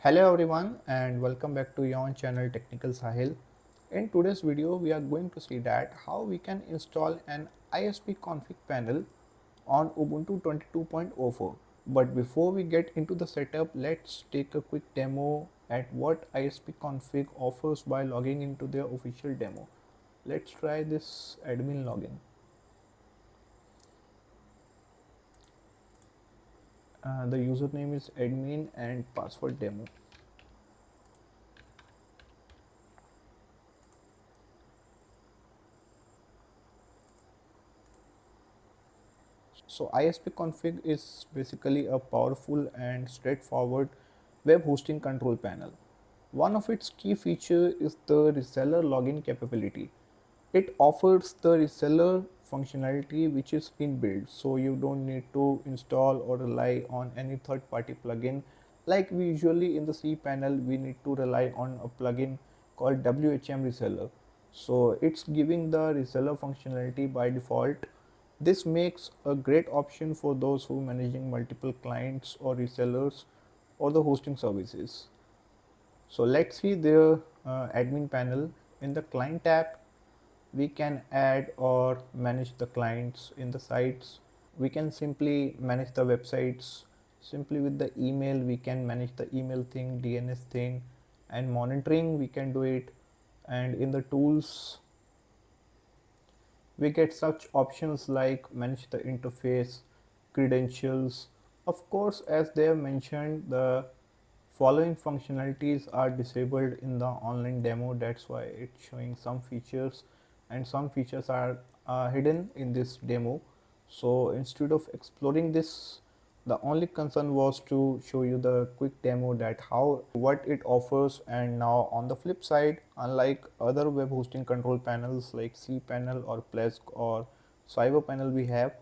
Hello everyone and welcome back to your channel Technical Sahil. In today's video we are going to see that how we can install an ISPConfig panel on Ubuntu 22.04. But before we get into the setup, let's take a quick demo at what ISPConfig offers by logging into their official demo. Let's try this admin login. The username is admin and password demo. So ISPConfig is basically a powerful and straightforward web hosting control panel. One of its key features is the reseller login capability. It offers the reseller functionality which is inbuilt, so you don't need to install or rely on any third-party plugin. Like we usually in the cPanel, we need to rely on a plugin called WHM reseller. So it's giving the reseller functionality by default. This makes a great option for those who are managing multiple clients or resellers or the hosting services. So let's see the admin panel. In the client tab, we can add or manage the clients. In the sites, we can simply manage the websites. Simply with the email, we can manage the email thing, DNS thing, and monitoring we can do it. And in the tools, we get such options like manage the interface, credentials. Of course, as they have mentioned, the following functionalities are disabled in the online demo. That's why it's showing some features, and some features are hidden in this demo. So instead of exploring this, the only concern was to show you the quick demo that how what it offers. And now on the flip side, unlike other web hosting control panels like cPanel or Plesk or CyberPanel, we have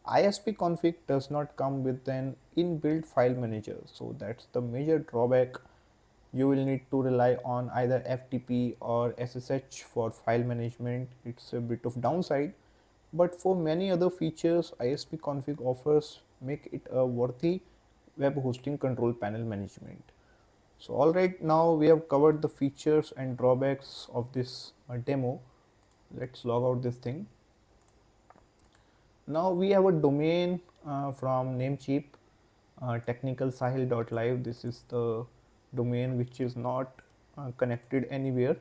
ISPConfig does not come with an inbuilt file manager. So that's the major drawback. You will need to rely on either FTP or SSH for file management. It's a bit of downside, but for many other features ISPConfig offers make it a worthy web hosting control panel management. So alright, now we have covered the features and drawbacks of this demo. Let's log out this thing. Now we have a domain from Namecheap, technicalsahil.live. This is the domain which is not connected anywhere,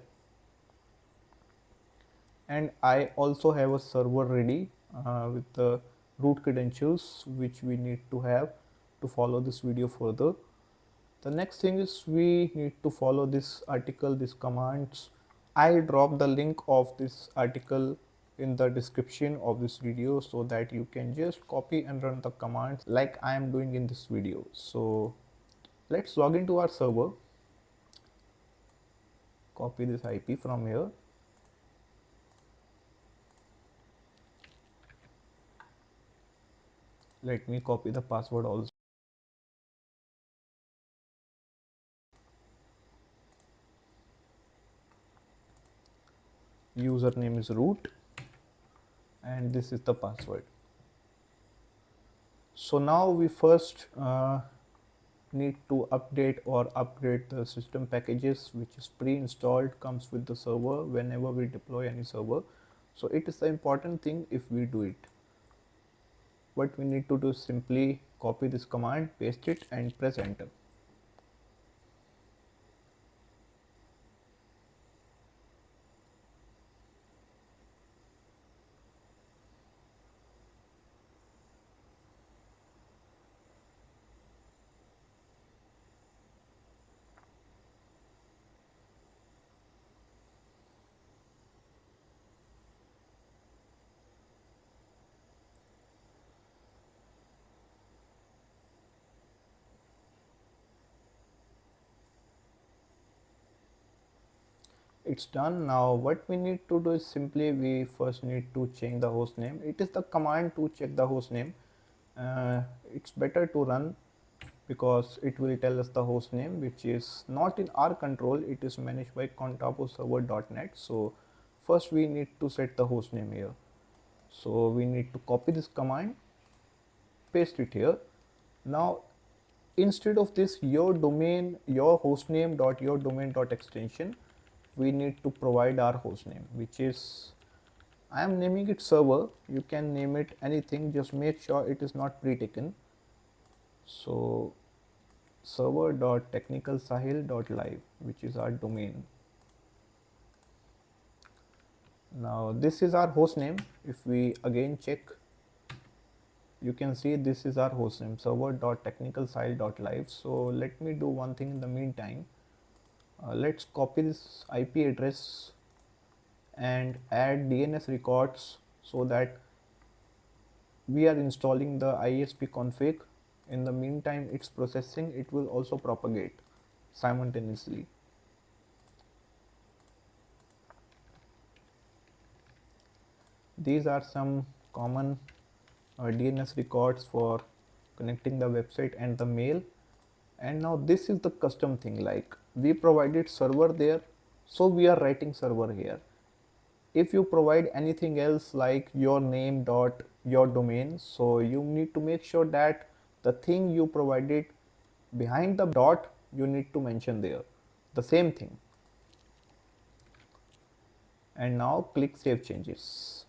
and I also have a server ready with the root credentials which we need to have to follow this video further. The next thing is we need to follow this article, these commands. I'll drop the link of this article in the description of this video so that you can just copy and run the commands like I am doing in this video. So let's log into our server, copy this IP from here. Let me copy the password also. Username is root and this is the password. So now we first need to update or upgrade the system packages which is pre-installed, comes with the server whenever we deploy any server. So it is the important thing if we do it. What we need to do is simply copy this command, paste it and press enter. It's done. Now what we need to do is simply we first need to change the host name. It is the command to check the host name. It's better to run because it will tell us the host name which is not in our control. It is managed by contaposerver.net. So first we need to set the host name here. So we need to copy this command, paste it here. Now instead of this your domain, your hostname dot your domain dot extension, we need to provide our hostname, which is, I am naming it server. You can name it anything, just make sure it is not pre-taken. So server.technicalsahil.live, which is our domain. Now this is our hostname. If we again check, you can see this is our hostname, server.technicalsahil.live. So let me do one thing in the meantime. Let's copy this IP address and add DNS records so that we are installing the ISPConfig. In the meantime it's processing, it will also propagate simultaneously. These are some common DNS records for connecting the website and the mail. And now this is the custom thing, like we provided server there, so we are writing server here. If you provide anything else like your name dot your domain, so you need to make sure that the thing you provided behind the dot, you need to mention there the same thing. And now click save changes.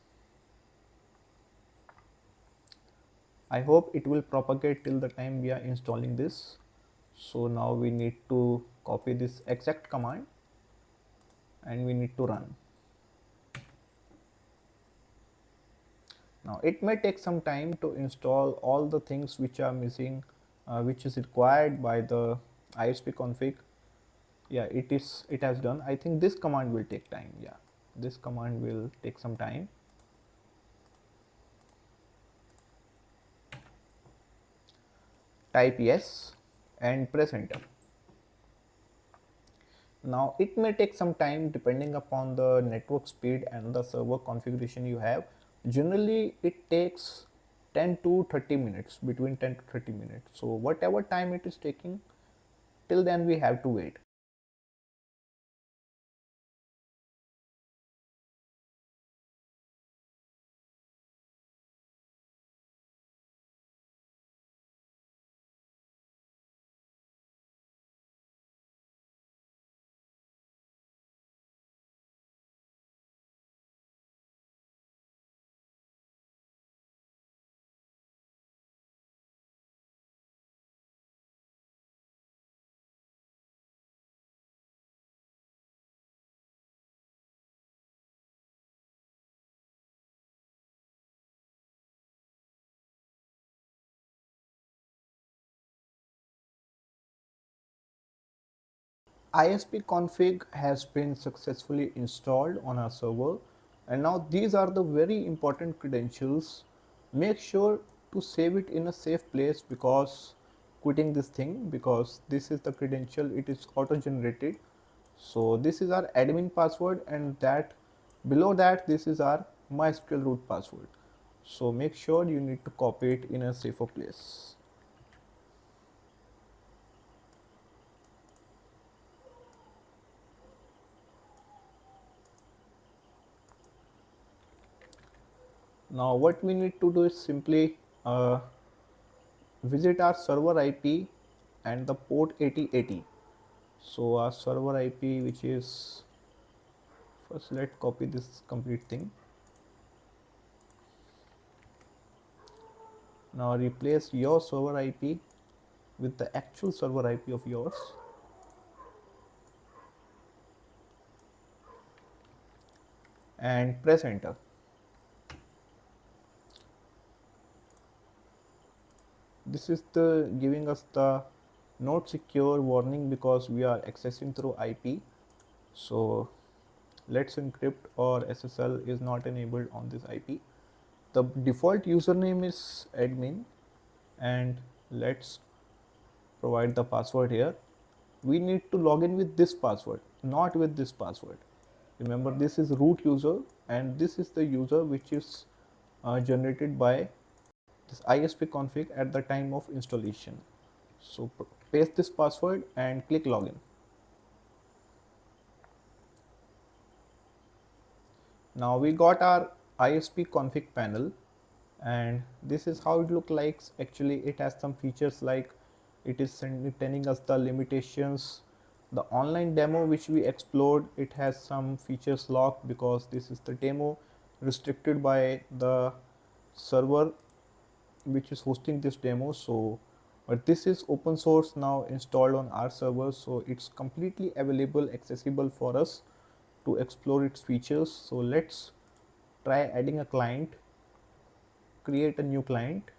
I hope it will propagate till the time we are installing this. So now we need to copy this exact command and we need to run. Now it may take some time to install all the things which are missing, which is required by the ISPConfig. Yeah, it has done. I think this command will take time. Yeah, this command will take some time. Type yes and press enter. Now it may take some time depending upon the network speed and the server configuration you have. Generally it takes 10 to 30 minutes, between 10 to 30 minutes. So whatever time it is taking, till then we have to wait. ISPConfig has been successfully installed on our server, and now these are the very important credentials. Make sure to save it in a safe place because quitting this thing, because this is the credential, it is auto generated. So this is our admin password, and that below that this is our MySQL root password. So make sure you need to copy it in a safer place. Now what we need to do is simply visit our server IP and the port 8080. So our server IP, which is, first let's copy this complete thing. Now replace your server IP with the actual server IP of yours and press enter. This is the giving us the not secure warning because we are accessing through IP. So let's encrypt or SSL is not enabled on this IP. The default username is admin, and let's provide the password here. We need to log in with this password, not with this password. Remember, this is root user and this is the user which is generated by this ISPConfig at the time of installation. So paste this password and click login. Now we got our ISPConfig panel, and this is how it looks like. Actually it has some features like it is telling us the limitations. The online demo which we explored, it has some features locked because this is the demo restricted by the server which is hosting this demo. So but this is open source now installed on our server, so it's completely available, accessible for us to explore its features. So let's try adding a client, create a new client.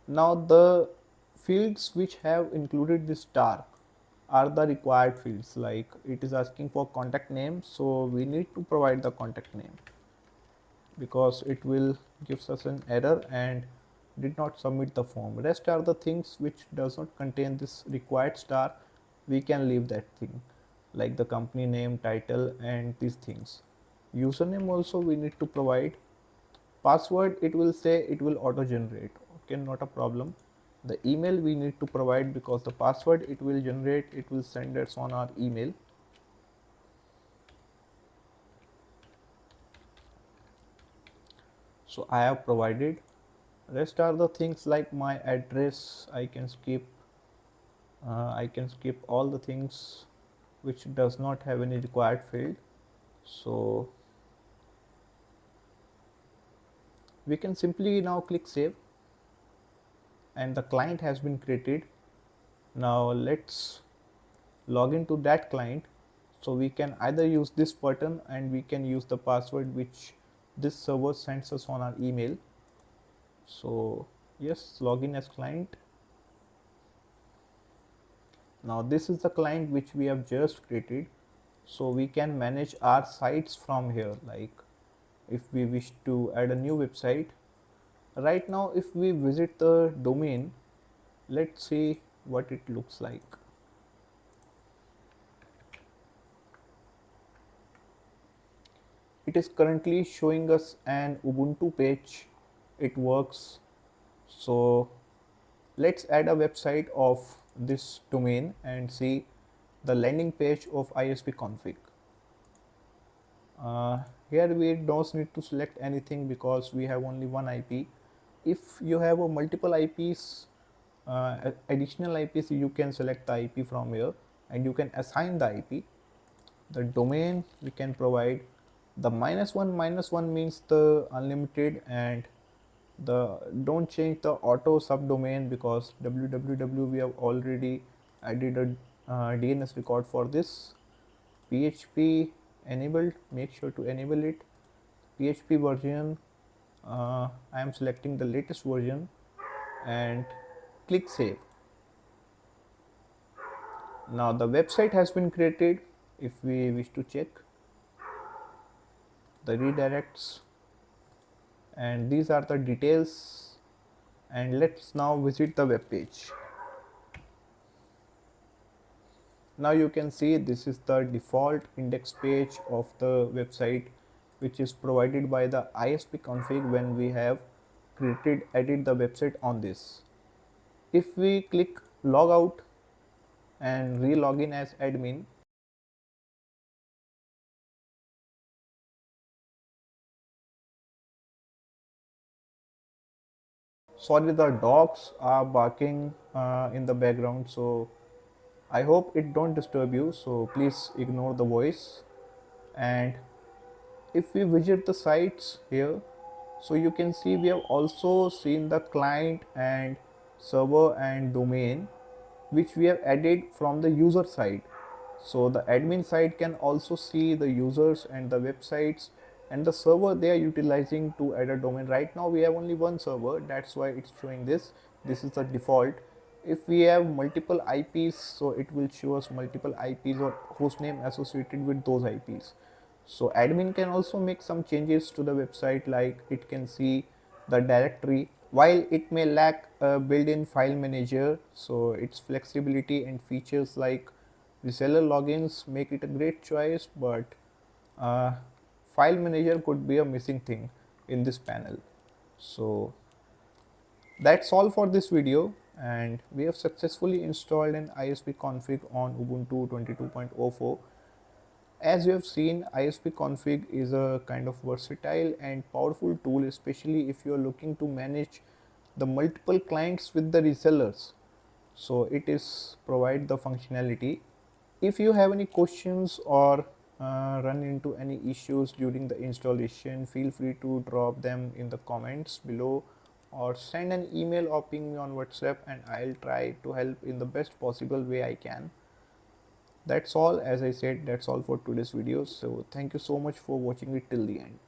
Now the fields which have included this star are the required fields, like it is asking for contact name, so we need to provide the contact name because it will gives us an error and did not submit the form. Rest are the things which does not contain this required star, we can leave that thing, like the company name, title and these things. Username also we need to provide. Password, it will say it will auto generate, okay, not a problem. The email we need to provide because the password it will generate, it will send us on our email. So I have provided. Rest are the things like my address, I can skip all the things which does not have any required field. So we can simply now click save and the client has been created. Now let's log into that client. So we can either use this button and we can use the password which this server sends us on our email. So yes, login as client. Now this is the client which we have just created. So we can manage our sites from here, like if we wish to add a new website. Right now if we visit the domain, let's see what it looks like. It is currently showing us an Ubuntu page. It works. So let's add a website of this domain and see the landing page of ISPConfig. Here we don't need to select anything because we have only one IP. If you have a multiple IPs, additional IPs, you can select the IP from here and you can assign the IP. The domain we can provide. The -1 means the unlimited, and the don't change the auto subdomain because www we have already added a DNS record for this. PHP enabled, make sure to enable it. PHP version, I am selecting the latest version and click save. Now the website has been created. If we wish to check the redirects, and these are the details, and let's now visit the web page. Now you can see this is the default index page of the website which is provided by the ISPConfig when we have edit the website on this. If we click log out and re-log in as admin, sorry, the dogs are barking in the background, so I hope it don't disturb you, so please ignore the voice. And if we visit the sites here, so you can see we have also seen the client and server and domain which we have added from the user side. So the admin side can also see the users and the websites and the server they are utilizing to add a domain. Right now we have only one server, that's why it's showing this. This is the default. If we have multiple IPs, so it will show us multiple IPs or hostname associated with those IPs. So admin can also make some changes to the website, like it can see the directory while it may lack a built-in file manager. So its flexibility and features like reseller logins make it a great choice, but uh, file manager could be a missing thing in this panel. So that's all for this video, and we have successfully installed an ISPConfig on Ubuntu 22.04. As you have seen, ISPConfig is a kind of versatile and powerful tool, especially if you are looking to manage the multiple clients with the resellers. So it is provide the functionality. If you have any questions or run into any issues during the installation, feel free to drop them in the comments below or send an email or ping me on WhatsApp, and I'll try to help in the best possible way I can. That's all. As I said, that's all for today's video. So thank you so much for watching it till the end.